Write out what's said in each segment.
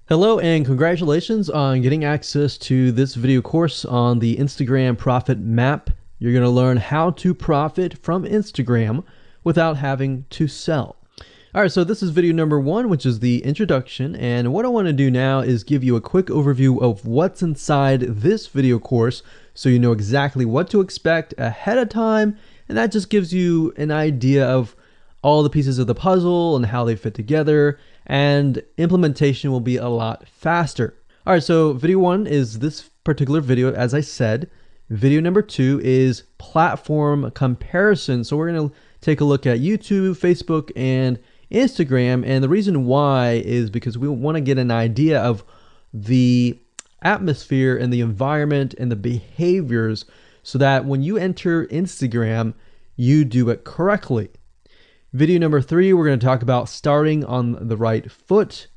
Hello and congratulations on getting access to this video course on the Instagram Profit Map. You're going to learn how to profit from Instagram without having to sell. All right, so this is video number 1, which is the introduction. And what I want to do now is give you a quick overview of what's inside this video course so you know exactly what to expect ahead of time. And that just gives you an idea of all the pieces of the puzzle and how they fit together, and implementation will be a lot faster. All right, so video 1 is this particular video, as I said. Video number 2 is platform comparison. So we're going to take a look at YouTube, Facebook, and Instagram. And the reason why is because we want to get an idea of the atmosphere and the environment and the behaviors so that when you enter Instagram, you do it correctly. Video number 3, we're going to talk about starting on the right foot.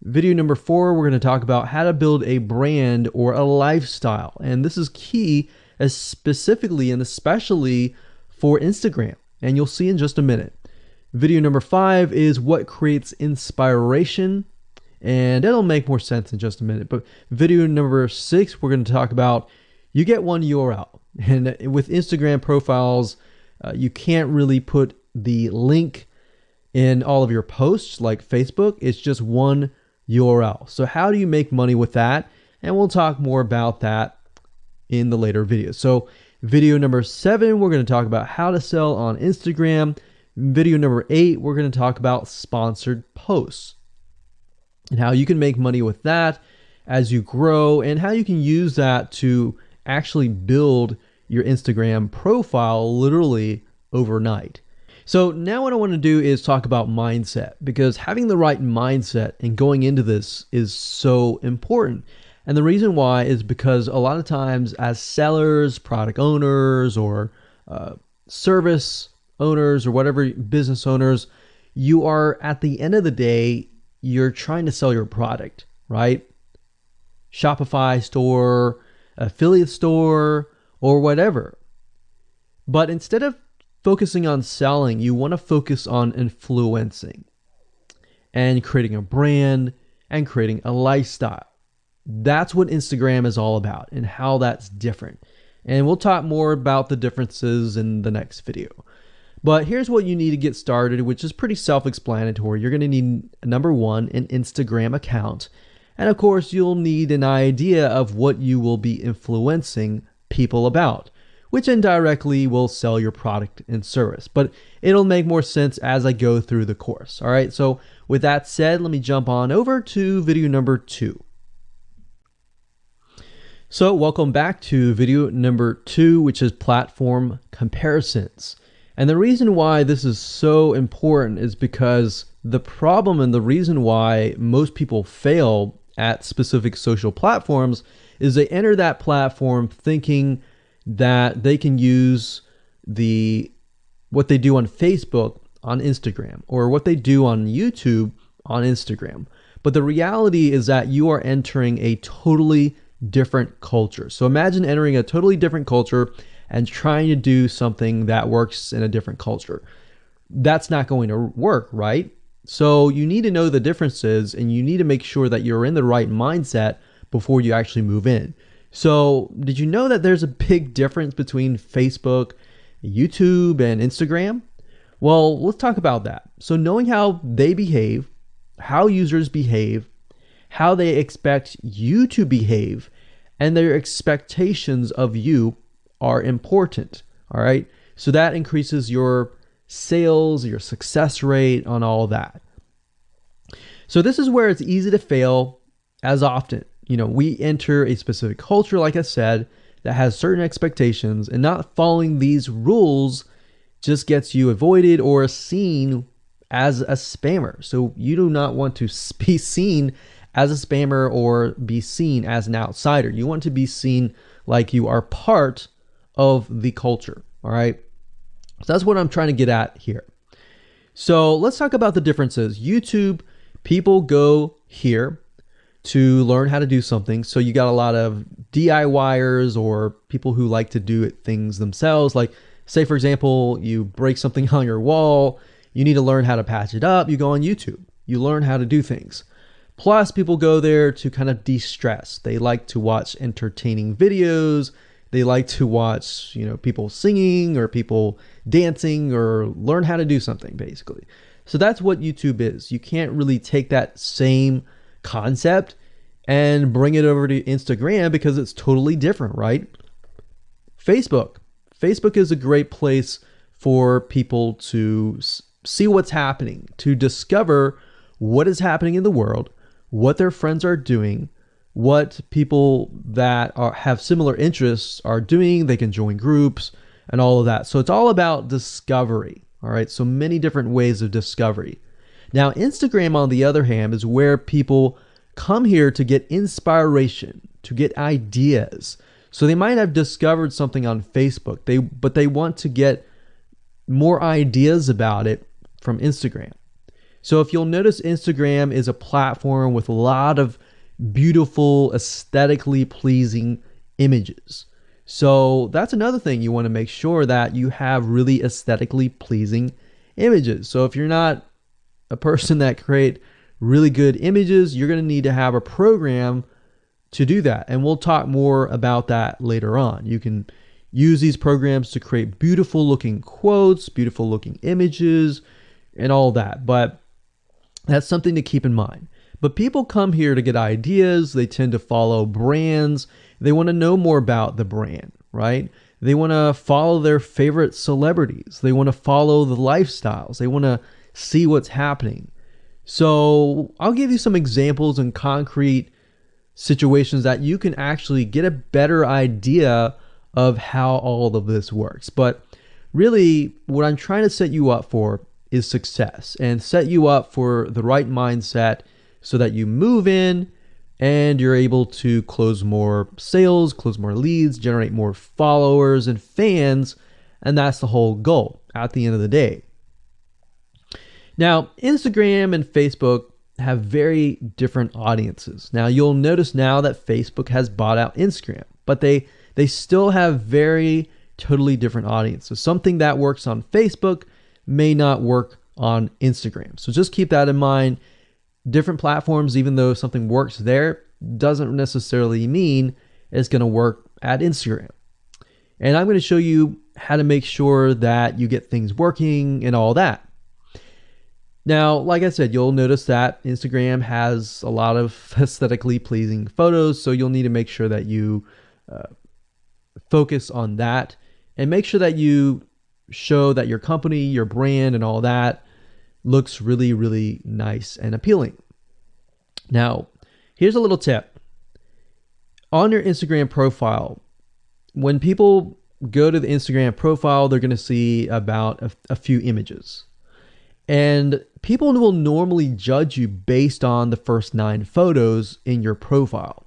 Video number 4, we're going to talk about how to build a brand or a lifestyle. And this is key, specifically and especially for Instagram. And you'll see in just a minute. Video number 5 is what creates inspiration. And it'll make more sense in just a minute. But video number 6, we're going to talk about you get one URL. And with Instagram profiles, you can't really put the link in all of your posts like Facebook. It's just one URL. So how do you make money with that? And we'll talk more about that in the later videos. So video number 7, we're going to talk about how to sell on Instagram. Video number 8, we're going to talk about sponsored posts and how you can make money with that as you grow and how you can use that to actually build your Instagram profile literally overnight. So now what I want to do is talk about mindset, because having the right mindset and going into this is so important. And the reason why is because a lot of times as sellers, product owners, or service owners, or whatever business owners, you are at the end of the day, you're trying to sell your product, right? Shopify store, affiliate store, or whatever. But instead of focusing on selling, you want to focus on influencing and creating a brand and creating a lifestyle. That's what Instagram is all about and how that's different. And we'll talk more about the differences in the next video. But here's what you need to get started, which is pretty self-explanatory. You're going to need, number 1, an Instagram account. And of course, you'll need an idea of what you will be influencing people about, which indirectly will sell your product and service. But it'll make more sense as I go through the course. All right, so with that said, let me jump on over to video number 2. So welcome back to video number 2, which is platform comparisons. And the reason why this is so important is because the problem and the reason why most people fail at specific social platforms is they enter that platform thinking that they can use what they do on Facebook on Instagram, or what they do on YouTube on Instagram. But the reality is that you are entering a totally different culture. So imagine entering a totally different culture and trying to do something that works in a different culture. That's not going to work, right? So you need to know the differences, and you need to make sure that you're in the right mindset before you actually move in. So did you know that there's a big difference between Facebook, YouTube, and Instagram? Well, let's talk about that. So knowing how they behave, how users behave, how they expect you to behave, and their expectations of you are important, all right? So that increases your sales, your success rate on all that. So this is where it's easy to fail as often. We enter a specific culture, like I said, that has certain expectations, and not following these rules just gets you avoided or seen as a spammer. So you do not want to be seen as a spammer or be seen as an outsider. You want to be seen like you are part of the culture, all right? So that's what I'm trying to get at here. So let's talk about the differences. YouTube, people go here to learn how to do something. So you got a lot of DIYers or people who like to do things themselves. Like, say, for example, you break something on your wall, you need to learn how to patch it up. You go on YouTube, you learn how to do things. Plus, people go there to kind of de-stress. They like to watch entertaining videos. They like to watch, people singing or people dancing or learn how to do something, basically. So that's what YouTube is. You can't really take that same concept and bring it over to Instagram because it's totally different, right? Facebook. Facebook is a great place for people to see what's happening, to discover what is happening in the world, what their friends are doing, what people that have similar interests are doing. They can join groups and all of that. So it's all about discovery. All right. So many different ways of discovery. Now, Instagram, on the other hand, is where people come here to get inspiration, to get ideas. So they might have discovered something on Facebook, but they want to get more ideas about it from Instagram. So if you'll notice, Instagram is a platform with a lot of beautiful, aesthetically pleasing images. So that's another thing. You want to make sure that you have really aesthetically pleasing images. So if you're not a person that create really good images, you're going to need to have a program to do that. And we'll talk more about that later on. You can use these programs to create beautiful looking quotes, beautiful looking images, and all that. But that's something to keep in mind. But people come here to get ideas. They tend to follow brands. They want to know more about the brand, right? They want to follow their favorite celebrities. They want to follow the lifestyles. They want to see what's happening. So I'll give you some examples and concrete situations that you can actually get a better idea of how all of this works. But really, what I'm trying to set you up for is success, and set you up for the right mindset so that you move in and you're able to close more sales, close more leads, generate more followers and fans. And that's the whole goal at the end of the day. Now, Instagram and Facebook have very different audiences. Now, you'll notice now that Facebook has bought out Instagram, but they still have very totally different audiences. Something that works on Facebook may not work on Instagram. So just keep that in mind. Different platforms, even though something works there, doesn't necessarily mean it's going to work at Instagram. And I'm going to show you how to make sure that you get things working and all that. Now, like I said, you'll notice that Instagram has a lot of aesthetically pleasing photos, so you'll need to make sure that you focus on that and make sure that you show that your company, your brand, and all that looks really, really nice and appealing. Now, here's a little tip. On your Instagram profile, when people go to the Instagram profile, they're going to see about a few images. And people will normally judge you based on the first 9 photos in your profile.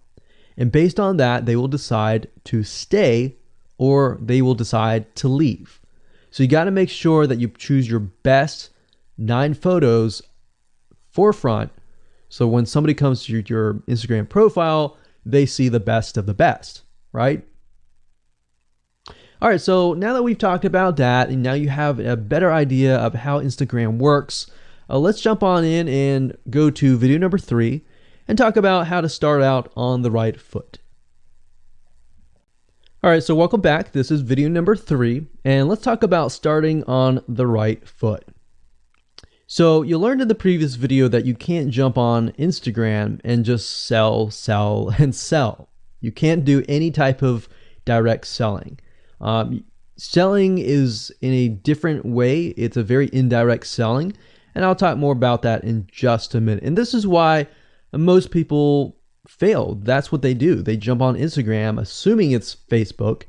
And based on that, they will decide to stay or they will decide to leave. So you got to make sure that you choose your best 9 photos forefront. So when somebody comes to your Instagram profile, they see the best of the best, right? All right, so now that we've talked about that, and now you have a better idea of how Instagram works, let's jump on in and go to video number 3 and talk about how to start out on the right foot. All right, so welcome back. This is video number 3, and let's talk about starting on the right foot. So you learned in the previous video that you can't jump on Instagram and just sell, and sell. You can't do any type of direct selling. Selling is in a different way. It's a very indirect selling, and I'll talk more about that in just a minute. And this is why most people fail. That's what they do. They jump on Instagram assuming it's Facebook,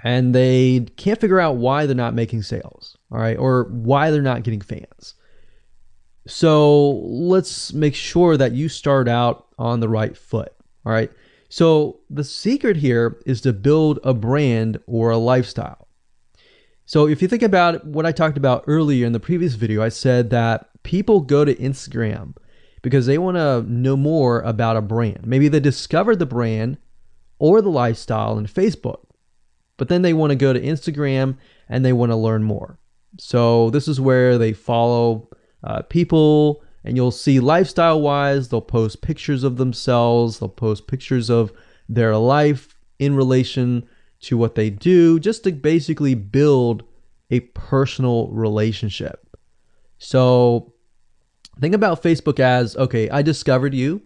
and they can't figure out why they're not making sales, all right, or why they're not getting fans. So let's make sure that you start out on the right foot, all right? So the secret here is to build a brand or a lifestyle. So if you think about what I talked about earlier in the previous video, I said that people go to Instagram because they want to know more about a brand. Maybe they discovered the brand or the lifestyle in Facebook, but then they want to go to Instagram and they want to learn more. So this is where they follow people And you'll see lifestyle wise, they'll post pictures of themselves, they'll post pictures of their life in relation to what they do, just to basically build a personal relationship. So think about Facebook as, okay, I discovered you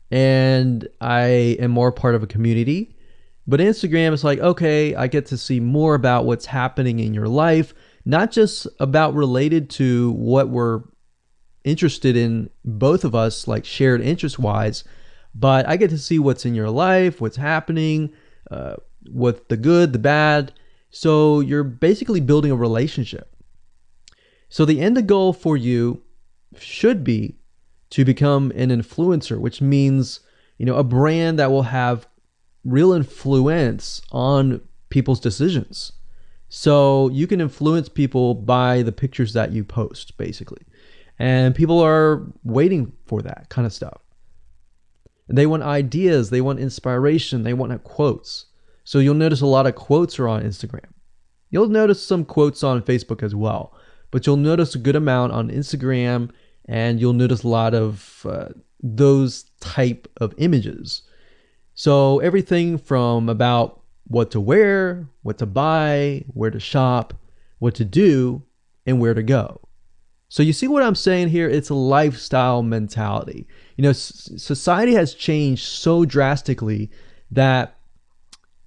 and I am more part of a community. But Instagram is like, okay, I get to see more about what's happening in your life, not just about related to what we're interested in, both of us, like shared interest wise, but I get to see what's in your life, what's happening, what the good, the bad. So you're basically building a relationship. So the end goal for you should be to become an influencer, which means, a brand that will have real influence on people's decisions. So you can influence people by the pictures that you post, basically. And people are waiting for that kind of stuff. They want ideas, they want inspiration, they want quotes. So you'll notice a lot of quotes are on Instagram. You'll notice some quotes on Facebook as well, but you'll notice a good amount on Instagram, and you'll notice a lot of those type of images. So everything from about what to wear, what to buy, where to shop, what to do, and where to go. So you see what I'm saying here? It's a lifestyle mentality. Society has changed so drastically that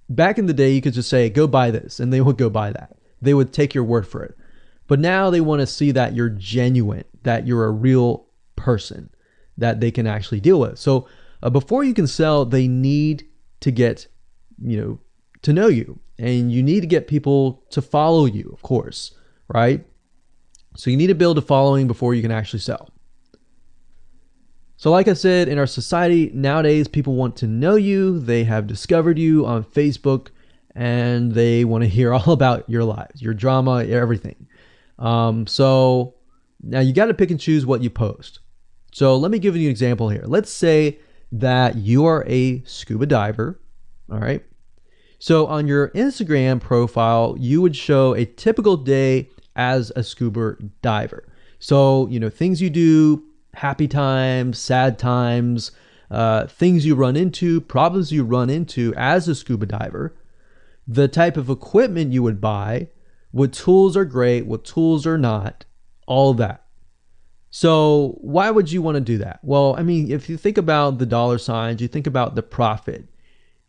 back in the day, you could just say, go buy this, and they would go buy that. They would take your word for it. But now they want to see that you're genuine, that you're a real person that they can actually deal with. So before you can sell, they need to get, to know you, and you need to get people to follow you, of course, right? So you need to build a following before you can actually sell. So like I said, in our society nowadays, people want to know you. They have discovered you on Facebook, and they want to hear all about your lives, your drama, everything. So now you got to pick and choose what you post. So let me give you an example here. Let's say that you are a scuba diver. All right. So on your Instagram profile, you would show a typical day as a scuba diver. So, things you do, happy times, sad times, things you run into, problems you run into as a scuba diver, the type of equipment you would buy, what tools are great, what tools are not, all that. So why would you want to do that? Well, if you think about the dollar signs, you think about the profit.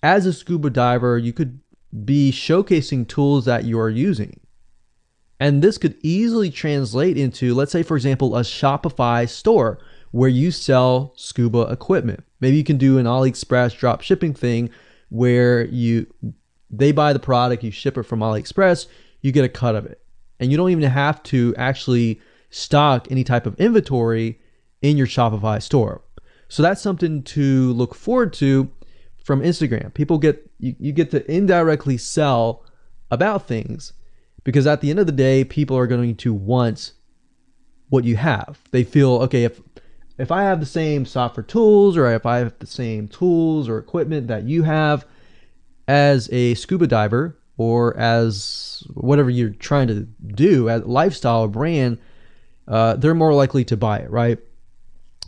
As a scuba diver, you could be showcasing tools that you are using. And this could easily translate into, let's say, for example, a Shopify store where you sell scuba equipment. Maybe you can do an AliExpress drop shipping thing where they buy the product, you ship it from AliExpress, you get a cut of it. And you don't even have to actually stock any type of inventory in your Shopify store. So that's something to look forward to from Instagram. You get to indirectly sell about things, because at the end of the day, people are going to want what you have. They feel, okay, if I have the same software tools, or if I have the same tools or equipment that you have as a scuba diver, or as whatever you're trying to do, as a lifestyle brand, they're more likely to buy it, right?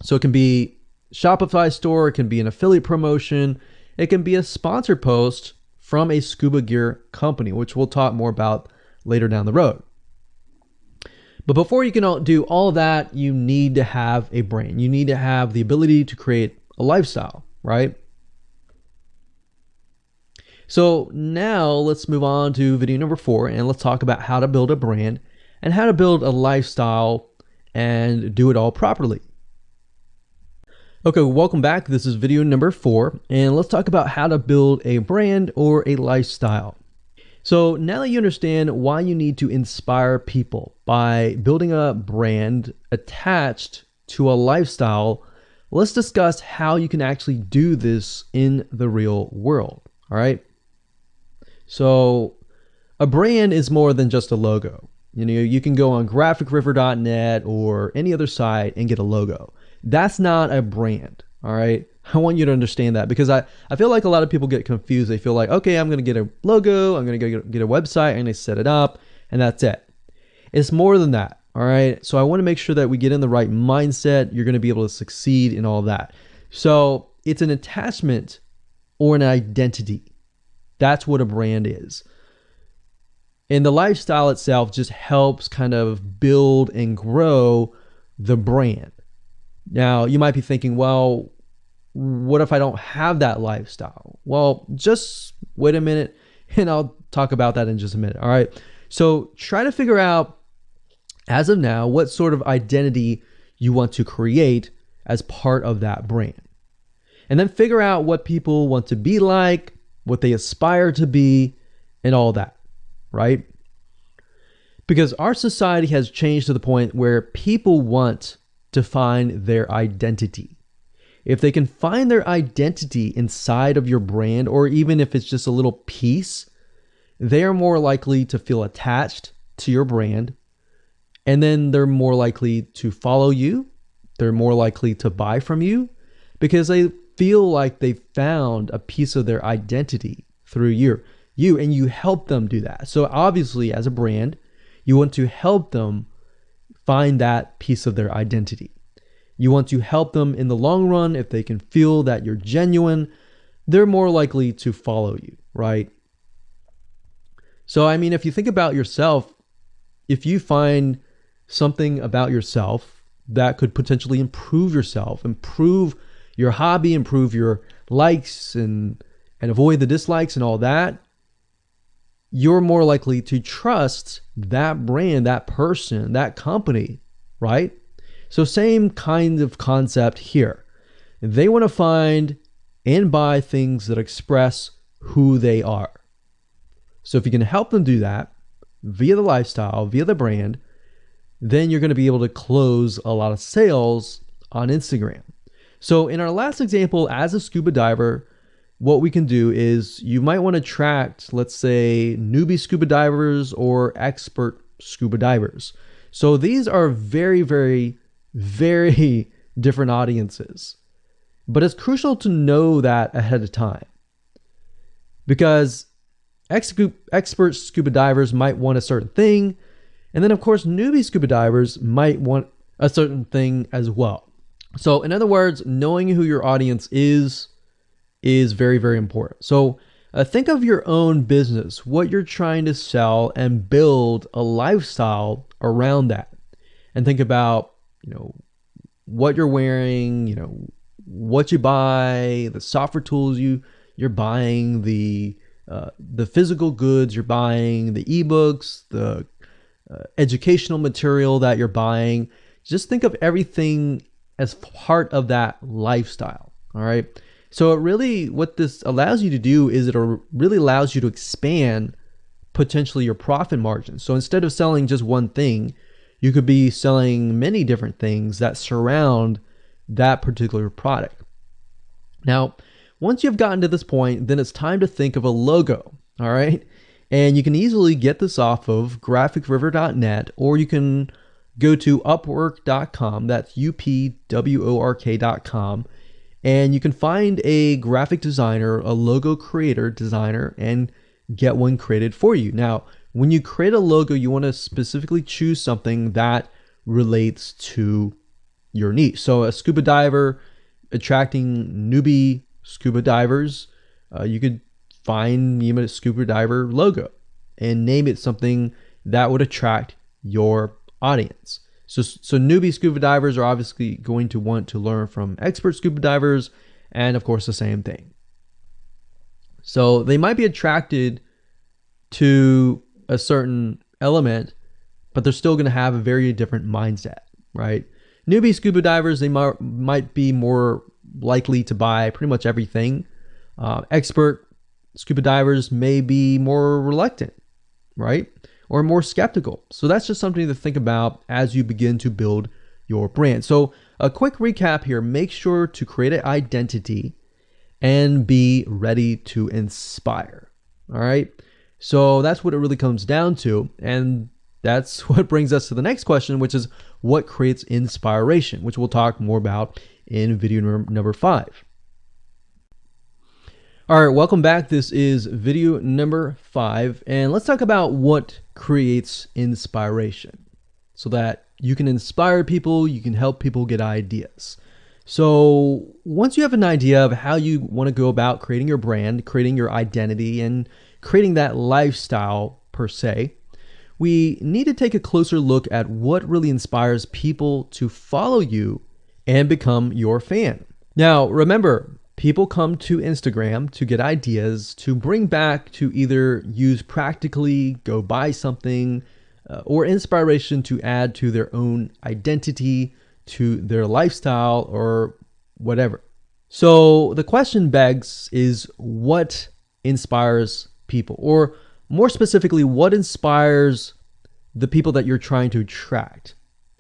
So it can be Shopify store, it can be an affiliate promotion, it can be a sponsored post from a scuba gear company, which we'll talk more about later down the road. But before you can do all of that, you need to have a brand. You need to have the ability to create a lifestyle, right? So now let's move on to video number 4, and let's talk about how to build a brand and how to build a lifestyle and do it all properly. Okay, welcome back. This is video number 4, and let's talk about how to build a brand or a lifestyle. So now that you understand why you need to inspire people by building a brand attached to a lifestyle, let's discuss how you can actually do this in the real world. All right. So a brand is more than just a logo. You can go on graphicriver.net or any other site and get a logo. That's not a brand. All right. I want you to understand that, because I feel like a lot of people get confused. They feel like, okay, I'm going to get a logo, I'm going to go get a website, I'm going to set it up, and that's it. It's more than that. All right. So I want to make sure that we get in the right mindset. You're going to be able to succeed in all that. So it's an attachment or an identity. That's what a brand is. And the lifestyle itself just helps kind of build and grow the brand. Now, you might be thinking, well, what if I don't have that lifestyle? Well, just wait a minute and I'll talk about that in just a minute. All right. So try to figure out, as of now, what sort of identity you want to create as part of that brand. And then figure out what people want to be like, what they aspire to be, and all that, right? Because our society has changed to the point where people want to find their identity. If they can find their identity inside of your brand, or even if it's just a little piece, they are more likely to feel attached to your brand. And then they're more likely to follow you. They're more likely to buy from you because they feel like they found a piece of their identity through you, and you help them do that. So obviously, as a brand, you want to help them find that piece of their identity. You want to help them in the long run. If they can feel that you're genuine, they're more likely to follow you, right? So, I mean, if you think about yourself, if you find something about yourself that could potentially improve yourself, improve your hobby, improve your likes and avoid the dislikes and all that, you're more likely to trust that brand, that person, that company, right? So same kind of concept here. They want to find and buy things that express who they are. So if you can help them do that via the lifestyle, via the brand, then you're going to be able to close a lot of sales on Instagram. So in our last example, as a scuba diver, what we can do is you might want to attract, let's say, newbie scuba divers or expert scuba divers. So these are very, very, very different audiences. But it's crucial to know that ahead of time, because expert scuba divers might want a certain thing. And then, of course, newbie scuba divers might want a certain thing as well. So in other words, knowing who your audience is very, very important. So think of your own business, what you're trying to sell, and build a lifestyle around that. And think about, what you're wearing, what you buy, the software tools you're buying, the physical goods you're buying, the ebooks, the educational material that you're buying. Just think of everything as part of that lifestyle. All right. So what this allows you to do is it really allows you to expand potentially your profit margin. So instead of selling just one thing, you could be selling many different things that surround that particular product. Now, once you've gotten to this point, then it's time to think of a logo. All right. And you can easily get this off of graphicriver.net, or you can go to upwork.com. That's upwork.com. And you can find a graphic designer, a logo creator, designer, and get one created for you. Now, when you create a logo, you want to specifically choose something that relates to your niche. So a scuba diver attracting newbie scuba divers, you could find a scuba diver logo and name it something that would attract your audience. So newbie scuba divers are obviously going to want to learn from expert scuba divers, and of course the same thing. So they might be attracted to a certain element, but they're still going to have a very different mindset, right? Newbie scuba divers, they might be more likely to buy pretty much everything. Expert scuba divers may be more reluctant, right? Or more skeptical. So that's just something to think about as you begin to build your brand. So a quick recap here: make sure to create an identity and be ready to inspire. All right. So that's what it really comes down to. And that's what brings us to the next question, which is what creates inspiration, which we'll talk more about in video number 5. All right, welcome back. This is video number 5, and let's talk about what creates inspiration so that you can inspire people, you can help people get ideas. So once you have an idea of how you want to go about creating your brand, creating your identity, and creating that lifestyle per se, we need to take a closer look at what really inspires people to follow you and become your fan. Now, remember, people come to Instagram to get ideas to bring back to either use practically, go buy something, or inspiration to add to their own identity, to their lifestyle, or whatever. So the question begs is, what inspires people? Or more specifically, what inspires the people that you're trying to attract?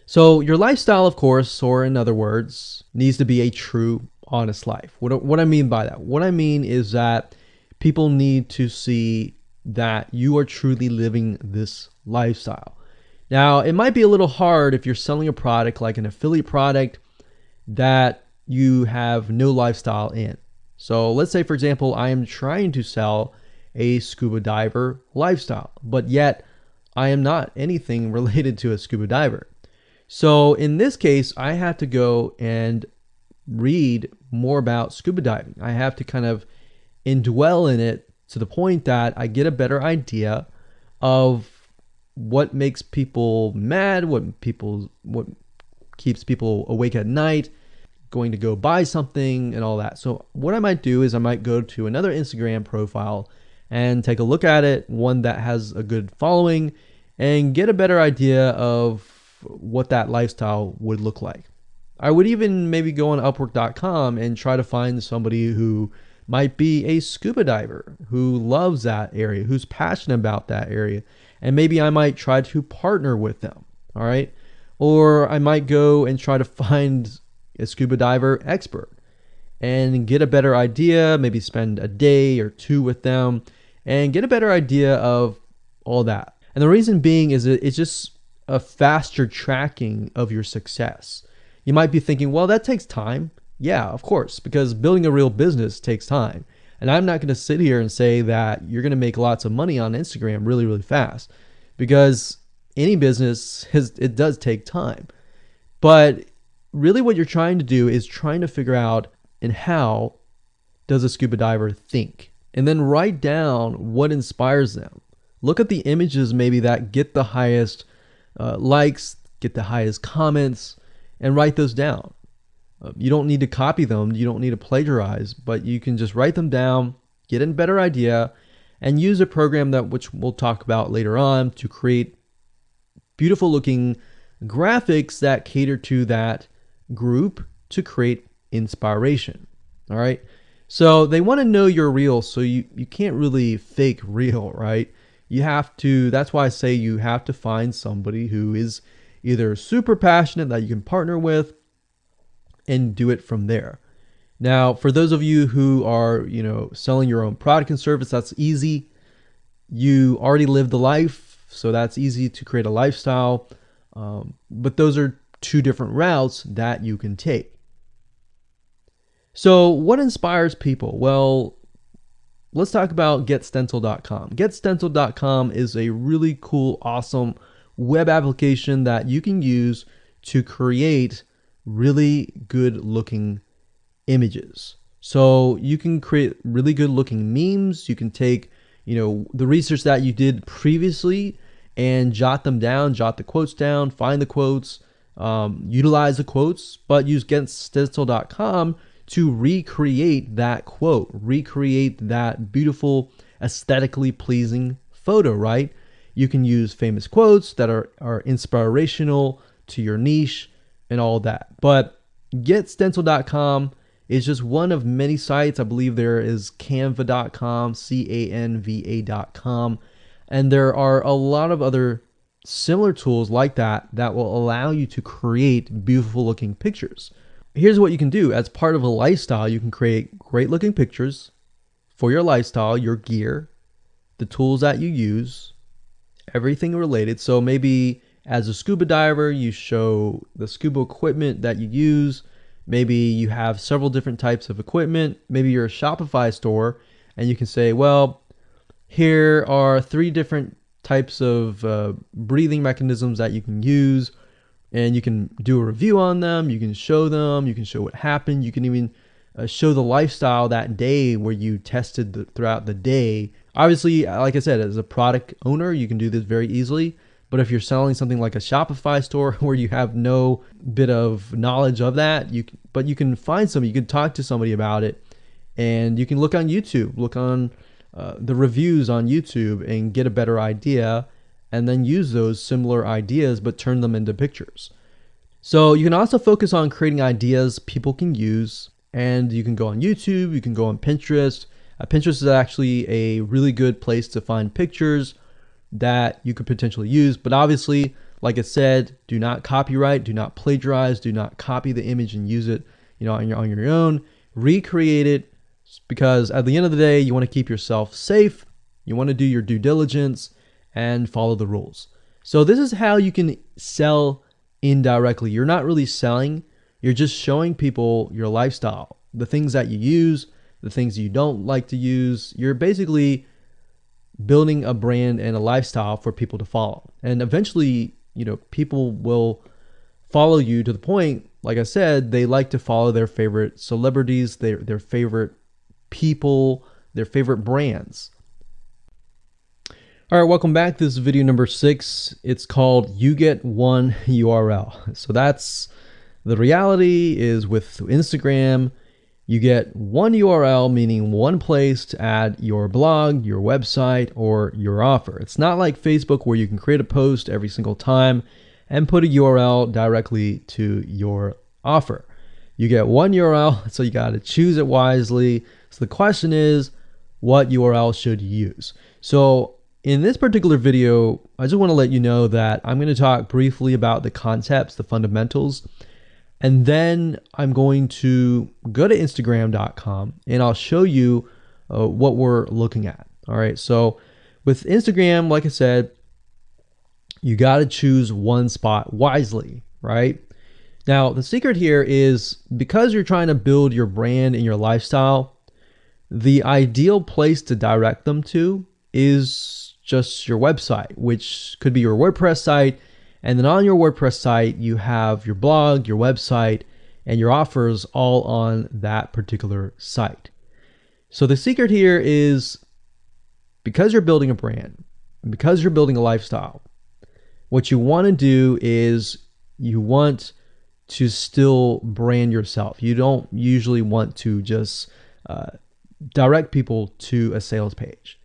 So your lifestyle, of course, or in other words, needs to be a true, honest life. What I mean by that? What I mean is that people need to see that you are truly living this lifestyle. Now, it might be a little hard if you're selling a product like an affiliate product that you have no lifestyle in. So let's say, for example, I am trying to sell a scuba diver lifestyle, but yet I am not anything related to a scuba diver. So in this case, I have to go and read more about scuba diving. I have to kind of indwell in it to the point that I get a better idea of what makes people mad, what keeps people awake at night, going to go buy something and all that. So what I might do is I might go to another Instagram profile and take a look at it, one that has a good following, and get a better idea of what that lifestyle would look like. I would even maybe go on Upwork.com and try to find somebody who might be a scuba diver, who loves that area, who's passionate about that area. And maybe I might try to partner with them, all right? Or I might go and try to find a scuba diver expert and get a better idea, maybe spend a day or two with them and get a better idea of all that. And the reason being is it's just a faster tracking of your success. You might be thinking, well, that takes time. Yeah, of course, because building a real business takes time. And I'm not going to sit here and say that you're going to make lots of money on Instagram really, really fast, because any business, it does take time. But really what you're trying to do is trying to figure out, and how does a scuba diver think? And then write down what inspires them. Look at the images maybe that get the highest likes, get the highest comments, and write those down. You don't need to copy them. You don't need to plagiarize, but you can just write them down, get a better idea, and use a program which we'll talk about later on to create beautiful looking graphics that cater to that group to create inspiration. All right. So they want to know you're real. So you can't really fake real, right? You have to, that's why I say you have to find somebody who is either super passionate that you can partner with and do it from there. Now, for those of you who are, selling your own product and service, that's easy. You already live the life, so that's easy to create a lifestyle. But those are two different routes that you can take. So what inspires people? Well, let's talk about GetStencil.com. GetStencil.com is a really cool, awesome web application that you can use to create really good looking images. So you can create really good looking memes. You can take, the research that you did previously and jot them down, jot the quotes down, find the quotes, utilize the quotes, but use GetStencil.com to recreate that quote, recreate that beautiful, aesthetically pleasing photo, right? You can use famous quotes that are inspirational to your niche and all that. But GetStencil.com is just one of many sites. I believe there is Canva.com, Canva.com, and there are a lot of other similar tools like that will allow you to create beautiful looking pictures. Here's what you can do. As part of a lifestyle, you can create great looking pictures for your lifestyle, your gear, the tools that you use, everything related. So maybe as a scuba diver, you show the scuba equipment that you use. Maybe you have several different types of equipment. Maybe you're a Shopify store and you can say, well, here are 3 different types of breathing mechanisms that you can use and you can do a review on them. You can show them, you can show what happened. You can even show the lifestyle that day where you tested throughout the day. Obviously, like I said, as a product owner, you can do this very easily. But if you're selling something like a Shopify store where you have no bit of knowledge of that, you can find somebody, you can talk to somebody about it, and you can look on YouTube, look on the reviews on YouTube and get a better idea, and then use those similar ideas but turn them into pictures. So you can also focus on creating ideas people can use, and you can go on YouTube, you can go on Pinterest. Pinterest is actually a really good place to find pictures that you could potentially use, but obviously, like I said, do not copyright, do not plagiarize, do not copy the image and use it, on your own. Recreate it, because at the end of the day, you want to keep yourself safe. You want to do your due diligence and follow the rules. So this is how you can sell indirectly. You're not really selling, you're just showing people your lifestyle, the things that you use, the things you don't like to use. You're basically building a brand and a lifestyle for people to follow. And eventually, people will follow you to the point, like I said, they like to follow their favorite celebrities, their favorite people, their favorite brands. All right, welcome back. This is video number 6. It's called You Get One URL. So that's the reality is with Instagram, you get one URL, meaning one place to add your blog, your website, or your offer. It's not like Facebook where you can create a post every single time and put a URL directly to your offer. You get one URL, so you got to choose it wisely. So the question is, what URL should you use? So in this particular video, I just want to let you know that I'm going to talk briefly about the concepts, the fundamentals, and then I'm going to go to Instagram.com and I'll show you what we're looking at. All right. So with Instagram, like I said, you got to choose one spot wisely, right? Now, the secret here is because you're trying to build your brand and your lifestyle, the ideal place to direct them to is just your website, which could be your WordPress site. And then on your WordPress site, you have your blog, your website, and your offers all on that particular site. So the secret here is because you're building a brand, because you're building a lifestyle, what you want to do is you want to still brand yourself. You don't usually want to just direct people to a sales page.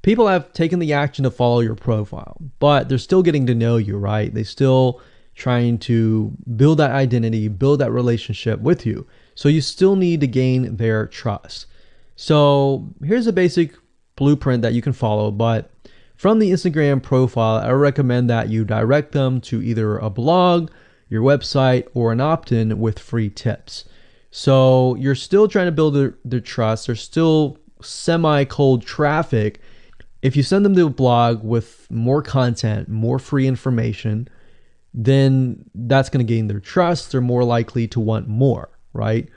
People have taken the action to follow your profile, but they're still getting to know you, right? They're still trying to build that identity, build that relationship with you. So you still need to gain their trust. So here's a basic blueprint that you can follow, but from the Instagram profile, I recommend that you direct them to either a blog, your website, or an opt-in with free tips. So you're still trying to build their trust. They're still semi-cold traffic. If you send them to a blog with more content, more free information, then that's going to gain their trust. They're more likely to want more, right?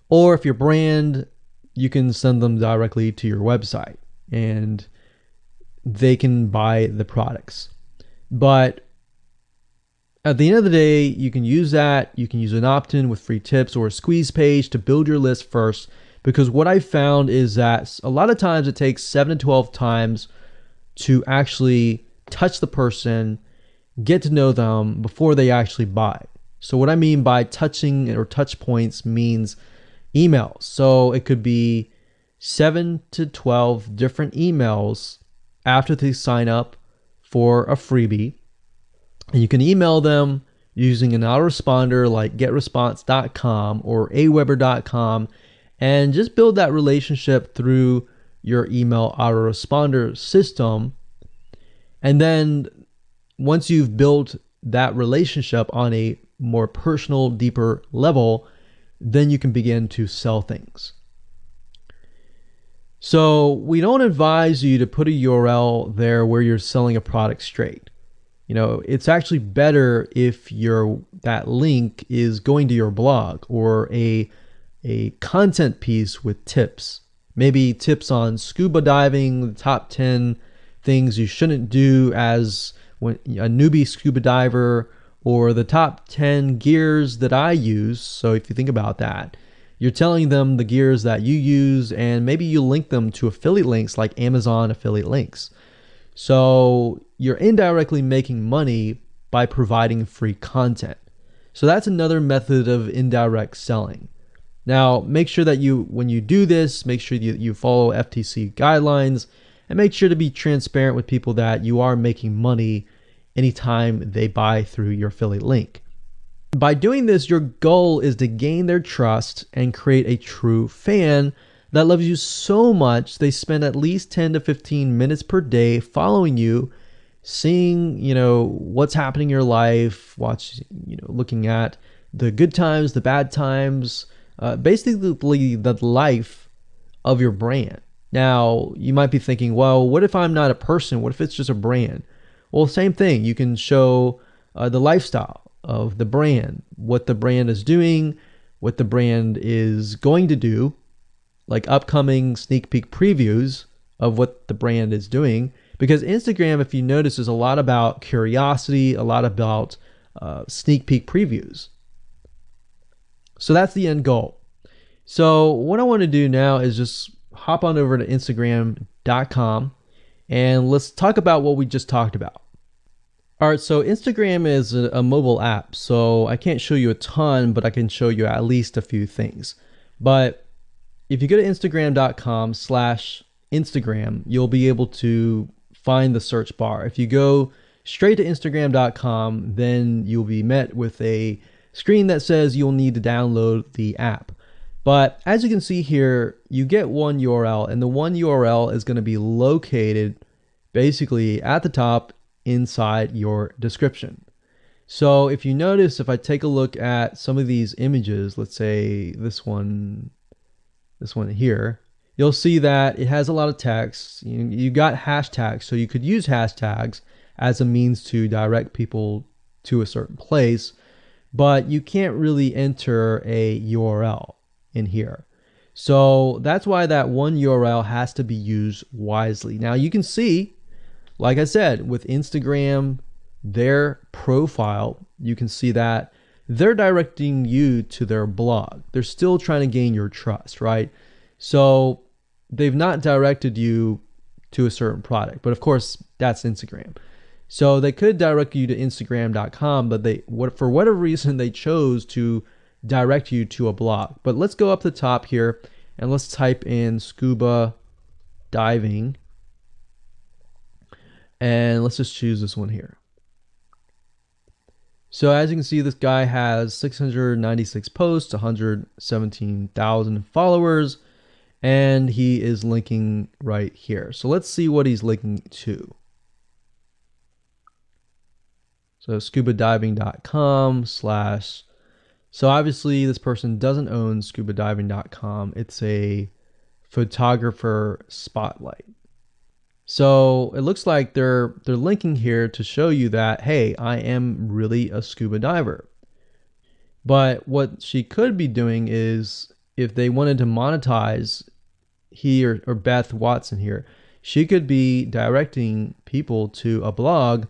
Or if your brand, you can send them directly to your website and they can buy the products. But at the end of the day, you can use that. You can use an opt-in with free tips or a squeeze page to build your list first. Because what I found is that a lot of times it takes 7 to 12 times to actually touch the person, get to know them before they actually buy. So what I mean by touching or touch points means emails. So it could be 7 to 12 different emails after they sign up for a freebie. And you can email them using an autoresponder like getresponse.com or aweber.com. And just build that relationship through your email autoresponder system. And then once you've built that relationship on a more personal, deeper level, then you can begin to sell things. So we don't advise you to put a URL there where you're selling a product straight. It's actually better if that link is going to your blog or a content piece with tips, maybe tips on scuba diving, the top 10 things you shouldn't do as a newbie scuba diver, or the top 10 gears that I use. So if you think about that, you're telling them the gears that you use, and maybe you link them to affiliate links like Amazon affiliate links. So you're indirectly making money by providing free content. So that's another method of indirect selling. Now, make sure that when you do this, make sure you follow FTC guidelines, and make sure to be transparent with people that you are making money anytime they buy through your affiliate link. By doing this, your goal is to gain their trust and create a true fan that loves you so much they spend at least 10 to 15 minutes per day following you, seeing, what's happening in your life, looking at the good times, the bad times, basically the life of your brand. Now, you might be thinking, well, what if I'm not a person? What if it's just a brand? Well, same thing. You can show the lifestyle of the brand, what the brand is doing, what the brand is going to do, like upcoming sneak peek previews of what the brand is doing. Because Instagram, if you notice, is a lot about curiosity, a lot about sneak peek previews. So that's the end goal. So what I want to do now is just hop on over to Instagram.com and let's talk about what we just talked about. All right, so Instagram is a mobile app, so I can't show you a ton, but I can show you at least a few things. But if you go to Instagram.com/Instagram, you'll be able to find the search bar. If you go straight to Instagram.com, then you'll be met with a screen that says you'll need to download the app. But as you can see here, you get one URL, and the one URL is going to be located basically at the top inside your description. So if you notice, if I take a look at some of these images, let's say this one here, you'll see that it has a lot of text. You got hashtags, so you could use hashtags as a means to direct people to a certain place, but you can't really enter a URL in here. So that's why that one URL has to be used wisely. Now you can see, like I said, with Instagram, their profile, you can see that they're directing you to their blog. They're still trying to gain your trust, right? So they've not directed you to a certain product, but of course that's Instagram. So they could direct you to Instagram.com, but for whatever reason, they chose to direct you to a blog. But let's go up the top here and let's type in scuba diving. And let's just choose this one here. So as you can see, this guy has 696 posts, 117,000 followers, and he is linking right here. So let's see what he's linking to. So scubadiving.com/. So obviously this person doesn't own scubadiving.com. It's a photographer spotlight. So it looks like they're linking here to show you that, hey, I am really a scuba diver. But what she could be doing is, if they wanted to monetize he or Beth Watson here, she could be directing people to a blog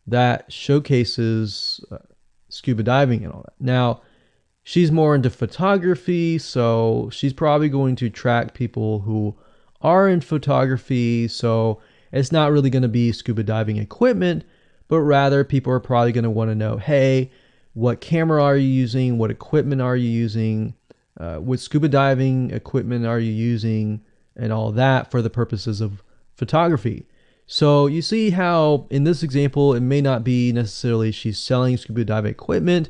that showcases scuba diving and all that. Now, she's more into photography, so she's probably going to attract people who are in photography. So it's not really going to be scuba diving equipment, but rather people are probably going to want to know, hey, what camera are you using? What equipment are you using? What scuba diving equipment are you using? And all that for the purposes of photography. So you see how in this example, it may not be necessarily she's selling scuba diving equipment,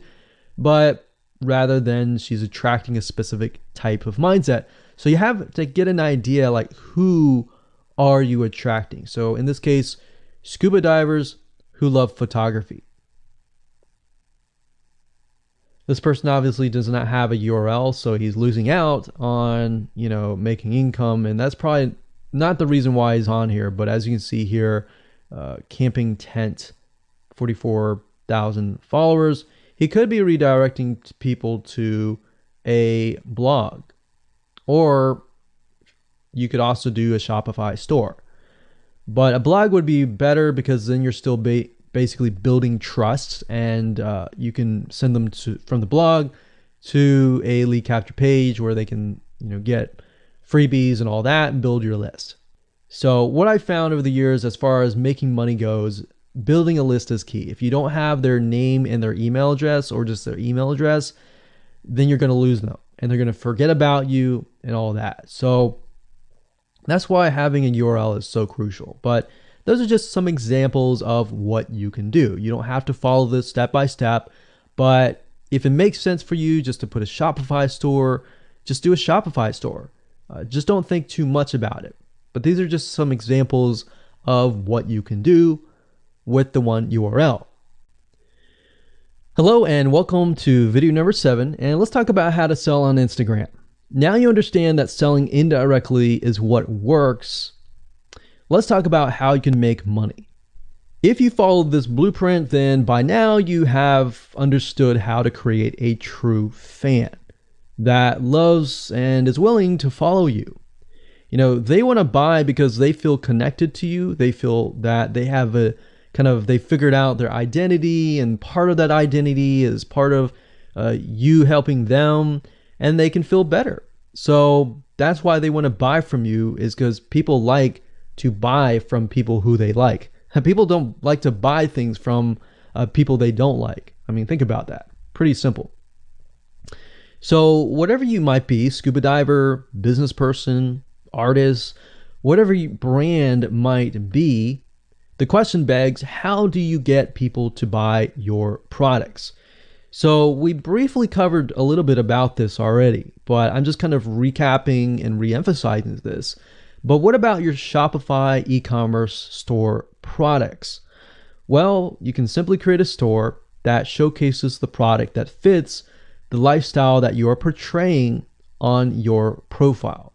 but rather than she's attracting a specific type of mindset. So you have to get an idea, like, who are you attracting? So in this case, scuba divers who love photography. This person obviously does not have a URL, so he's losing out on, making income, and that's probably not the reason why he's on here. But as you can see here, camping tent, 44,000 followers. He could be redirecting people to a blog, or you could also do a Shopify store. But a blog would be better because then you're still basically building trust, and you can send them from the blog to a lead capture page where they can, get freebies and all that and build your list. So what I found over the years as far as making money goes, building a list is key. If you don't have their name and their email address, or just their email address, then you're going to lose them and they're going to forget about you and all that. So that's why having a URL is so crucial. But those are just some examples of what you can do. You don't have to follow this step by step, but if it makes sense for you just to put a Shopify store, just do a Shopify store. Just don't think too much about it. But these are just some examples of what you can do with the one URL. Hello and welcome to video number 7, and let's talk about how to sell on Instagram. Now you understand that selling indirectly is what works. Let's talk about how you can make money. If you followed this blueprint, then by now you have understood how to create a true fan that loves and is willing to follow you. They want to buy because they feel connected to you. They feel that they have they figured out their identity, and part of that identity is part of you helping them, and they can feel better. So that's why they want to buy from you, is because people like to buy from people who they like. And people don't like to buy things from people they don't like. I mean, think about that. Pretty simple. So whatever you might be, scuba diver, business person, artist, whatever your brand might be, the question begs, how do you get people to buy your products? So we briefly covered a little bit about this already, but I'm just kind of recapping and re-emphasizing this. But what about your Shopify e-commerce store products? Well, you can simply create a store that showcases the product that fits the lifestyle that you are portraying on your profile.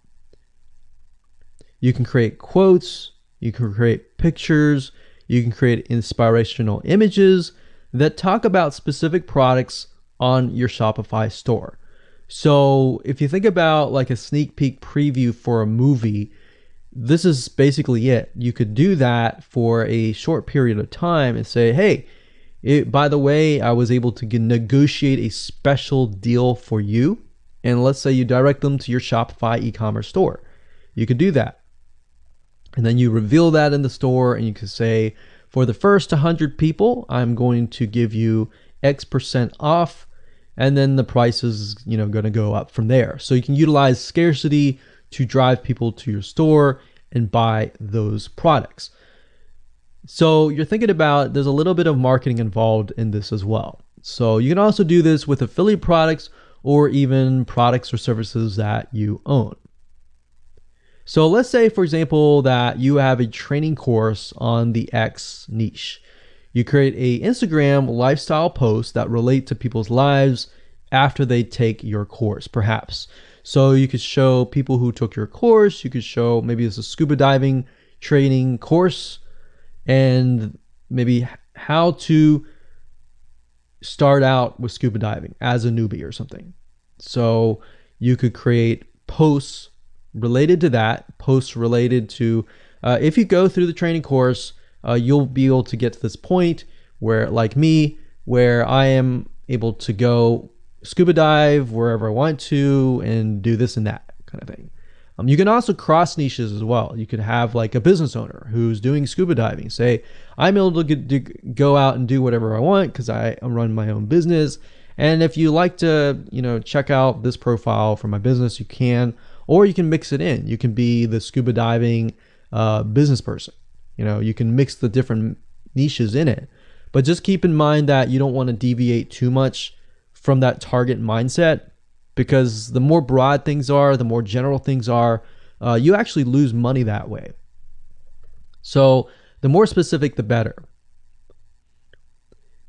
You can create quotes, you can create pictures, you can create inspirational images that talk about specific products on your Shopify store. So if you think about like a sneak peek preview for a movie, this is basically it. You could do that for a short period of time and say, hey, by the way, I was able to negotiate a special deal for you. And let's say you direct them to your Shopify e-commerce store. You could do that. And then you reveal that in the store, and you could say, for the first 100 people, I'm going to give you X% off. And then the price is, going to go up from there. So you can utilize scarcity to drive people to your store and buy those products. So you're thinking about, there's a little bit of marketing involved in this as well. So you can also do this with affiliate products or even products or services that you own. So let's say, for example, that you have a training course on the X niche. You create a Instagram lifestyle post that relate to people's lives after they take your course, perhaps. So you could show people who took your course, you could show maybe it's a scuba diving training course, and maybe how to start out with scuba diving as a newbie or something. So you could create posts related to that, posts related to, if you go through the training course, you'll be able to get to this point where, like me, where I am able to go scuba dive wherever I want to and do this and that kind of thing. You can also cross niches as well. You could have like a business owner who's doing scuba diving. Say, I'm able to go out and do whatever I want because I run my own business. And if you like to, check out this profile for my business, you can, or you can mix it in. You can be the scuba diving business person. You can mix the different niches in it. But just keep in mind that you don't want to deviate too much from that target mindset, because the more broad things are, the more general things are, you actually lose money that way. So the more specific, the better.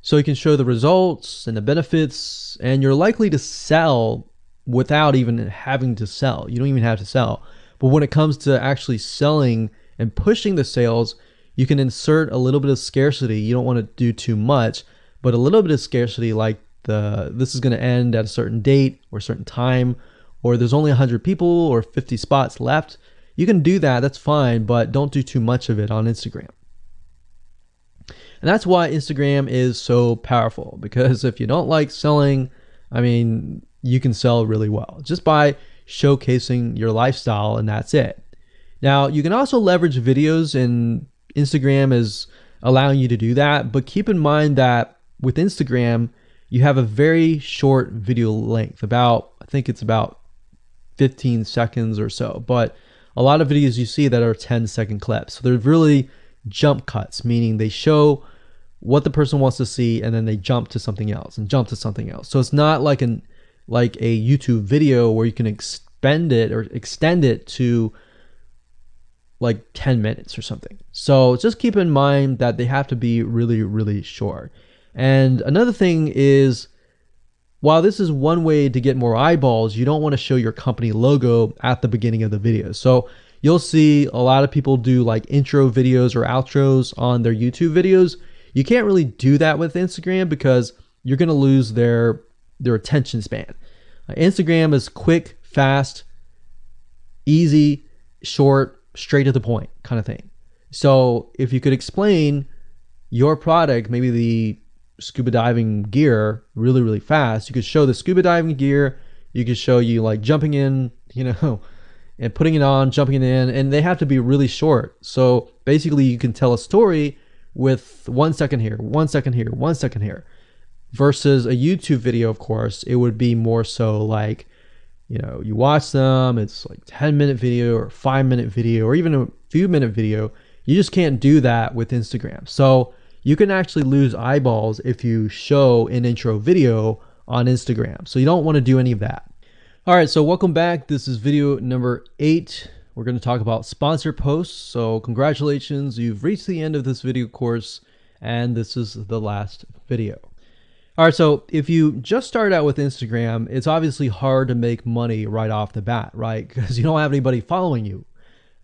So you can show the results and the benefits, and you're likely to sell without even having to sell. You don't even have to sell. But when it comes to actually selling and pushing the sales, you can insert a little bit of scarcity. You don't want to do too much, but a little bit of scarcity, like this is going to end at a certain date or a certain time, or there's only 100 people or 50 spots left. You can do that, that's fine, but don't do too much of it on Instagram. And that's why Instagram is so powerful, because if you don't like selling, I mean, you can sell really well just by showcasing your lifestyle, and that's it. Now, you can also leverage videos, and Instagram is allowing you to do that, but keep in mind that with Instagram, you have a very short video length, I think it's about 15 seconds or so, but a lot of videos you see that are 10-second clips. So they're really jump cuts, meaning they show what the person wants to see and then they jump to something else and jump to something else. So it's not like a YouTube video where you can extend it to like 10 minutes or something. So just keep in mind that they have to be really, really short. And another thing is, while this is one way to get more eyeballs, you don't want to show your company logo at the beginning of the video. So you'll see a lot of people do like intro videos or outros on their YouTube videos. You can't really do that with Instagram because you're going to lose their attention span. Instagram is quick, fast, easy, short, straight to the point kind of thing. So if you could explain your product, maybe the scuba diving gear, really, really fast, you could show the scuba diving gear, you could show you like jumping in, and putting it on, jumping it in, and they have to be really short. So basically you can tell a story with 1 second here, 1 second here, 1 second here, versus a YouTube video. Of course, it would be more so like, you watch them, it's like 10-minute video or 5-minute video or even a few minute video. You just can't do that with Instagram. So you can actually lose eyeballs if you show an intro video on Instagram. So you don't want to do any of that. All right, so welcome back. This is video number 8. We're going to talk about sponsor posts. So congratulations, you've reached the end of this video course, and this is the last video. All right, so if you just start out with Instagram, it's obviously hard to make money right off the bat, right? Because you don't have anybody following you.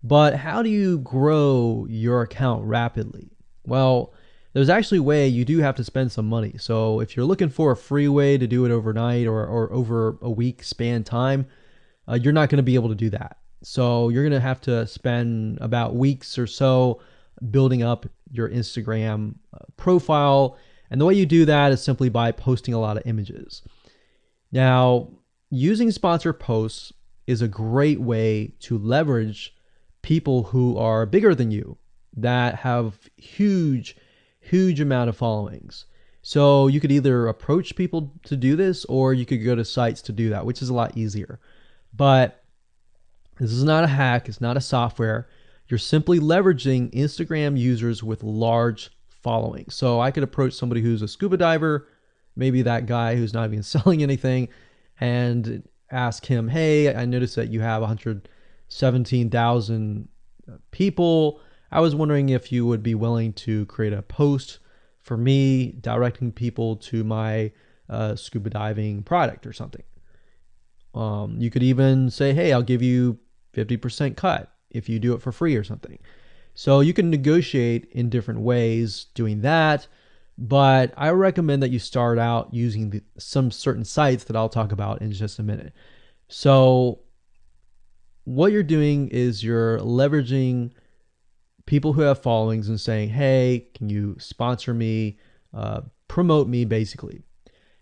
But how do you grow your account rapidly? Well, there's actually a way. You do have to spend some money. So if you're looking for a free way to do it overnight or over a week span time, you're not going to be able to do that. So you're going to have to spend about weeks or so building up your Instagram profile. And the way you do that is simply by posting a lot of images. Now, using sponsor posts is a great way to leverage people who are bigger than you, that have huge amount of followings. So you could either approach people to do this, or you could go to sites to do that, which is a lot easier. But this is not a hack. It's not a software. You're simply leveraging Instagram users with large followings. So I could approach somebody who's a scuba diver, maybe that guy who's not even selling anything, and ask him, hey, I noticed that you have 117,000 people. I was wondering if you would be willing to create a post for me directing people to my scuba diving product or something. You could even say, hey, I'll give you 50% cut if you do it for free or something. So you can negotiate in different ways doing that. But I recommend that you start out using some certain sites that I'll talk about in just a minute. So what you're doing is you're leveraging people who have followings and saying, hey, can you sponsor me, promote me, basically.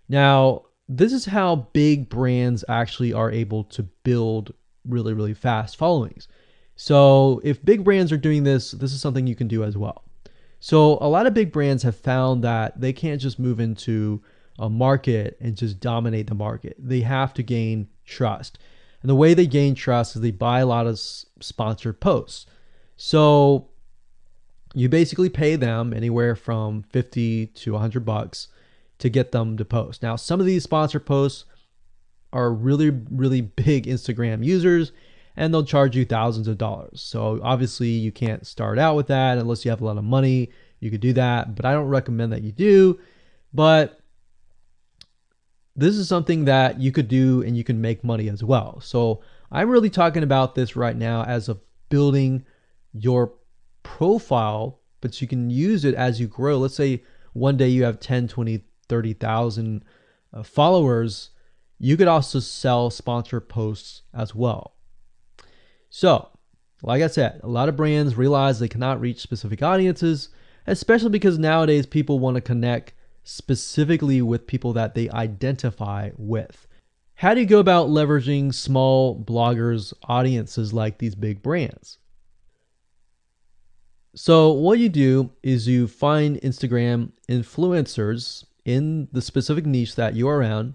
Now, this is how big brands actually are able to build really, really fast followings. So if big brands are doing this, this is something you can do as well. So a lot of big brands have found that they can't just move into a market and just dominate the market. They have to gain trust. And the way they gain trust is they buy a lot of sponsored posts. So you basically pay them anywhere from $50 to $100 to get them to post. Now, some of these sponsored posts are really, really big Instagram users, and they'll charge you thousands of dollars. So obviously you can't start out with that unless you have a lot of money. You could do that, but I don't recommend that you do. But this is something that you could do and you can make money as well. So I'm really talking about this right now as of building your profile, but you can use it as you grow. Let's say one day you have 10, 20, 30,000 followers. You could also sell sponsored posts as well. So, like I said, a lot of brands realize they cannot reach specific audiences, especially because nowadays people want to connect specifically with people that they identify with. How do you go about leveraging small bloggers' audiences like these big brands? So what you do is you find Instagram influencers in the specific niche that you're around.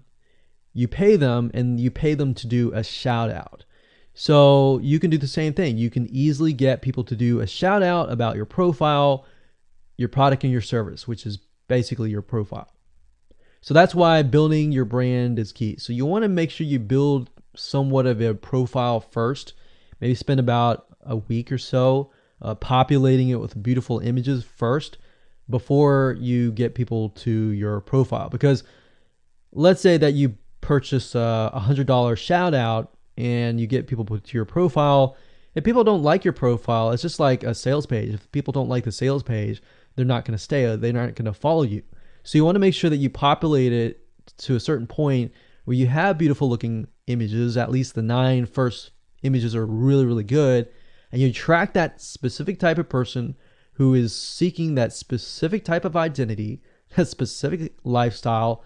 You pay them, and you pay them to do a shout out. So you can do the same thing. You can easily get people to do a shout out about your profile, your product, and your service, which is basically your profile. So that's why building your brand is key. So you want to make sure you build somewhat of a profile first. Maybe spend about a week or so populating it with beautiful images first before you get people to your profile. Because let's say that you purchase a $100 shout out and you get people to your profile. If people don't like your profile, it's just like a sales page. If people don't like the sales page, they're not going to stay. They're not going to follow you. So you want to make sure that you populate it to a certain point where you have beautiful looking images. At least the 9 first images are really, really good. And you attract that specific type of person who is seeking that specific type of identity, that specific lifestyle.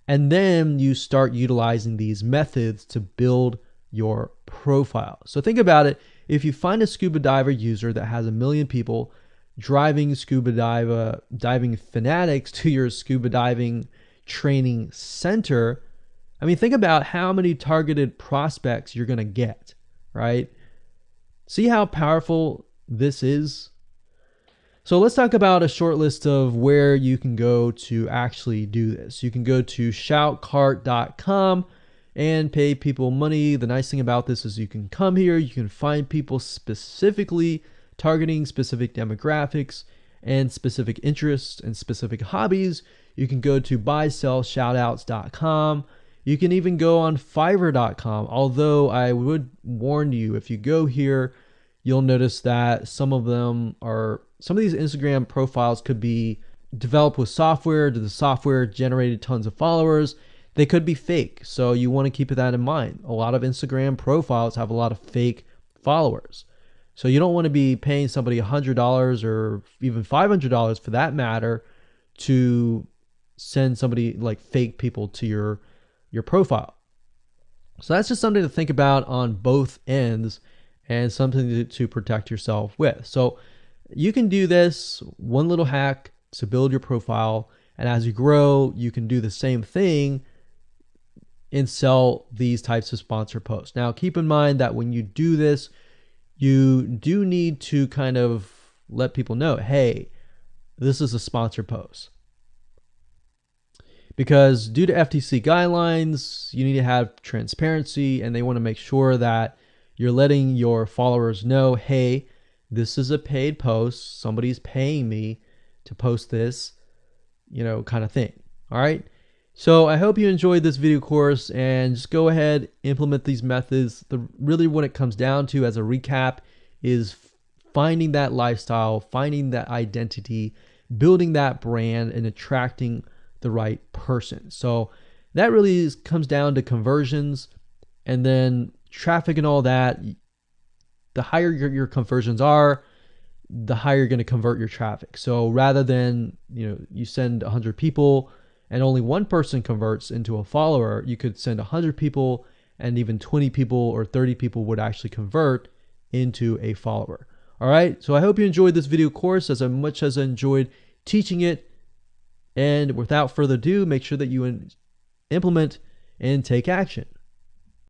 And then you start utilizing these methods to build your profile. So think about it. If you find a scuba diver user that has 1 million people driving scuba diving fanatics to your scuba diving training center, I mean, think about how many targeted prospects you're going to get, right? See how powerful this is? So let's talk about a short list of where you can go to actually do this. You can go to shoutcart.com and pay people money. The nice thing about this is you can come here, you can find people specifically targeting specific demographics and specific interests and specific hobbies. You can go to buysellshoutouts.com. You can even go on fiverr.com. Although I would warn you, if you go here, you'll notice that some of these Instagram profiles could be developed with software. The software generated tons of followers. They could be fake. So you want to keep that in mind. A lot of Instagram profiles have a lot of fake followers. So you don't want to be paying somebody $100 or even $500 for that matter to send somebody like fake people to your profile. So that's just something to think about on both ends and something to protect yourself with. So you can do this one little hack to build your profile. And as you grow, you can do the same thing and sell these types of sponsor posts. Now, keep in mind that when you do this, you do need to kind of let people know, hey, this is a sponsor post. Because due to FTC guidelines, you need to have transparency, and they want to make sure that you're letting your followers know, hey, this is a paid post. Somebody's paying me to post this, kind of thing. All right. So I hope you enjoyed this video course, and just go ahead, implement these methods. Really what it comes down to as a recap is finding that lifestyle, finding that identity, building that brand, and attracting the right person. So that really comes down to conversions, and then traffic and all that. The higher your conversions are, the higher you're going to convert your traffic. So rather than, you send 100 people and only one person converts into a follower, you could send 100 people and even 20 people or 30 people would actually convert into a follower. All right. So I hope you enjoyed this video course as much as I enjoyed teaching it. And without further ado, make sure that you implement and take action.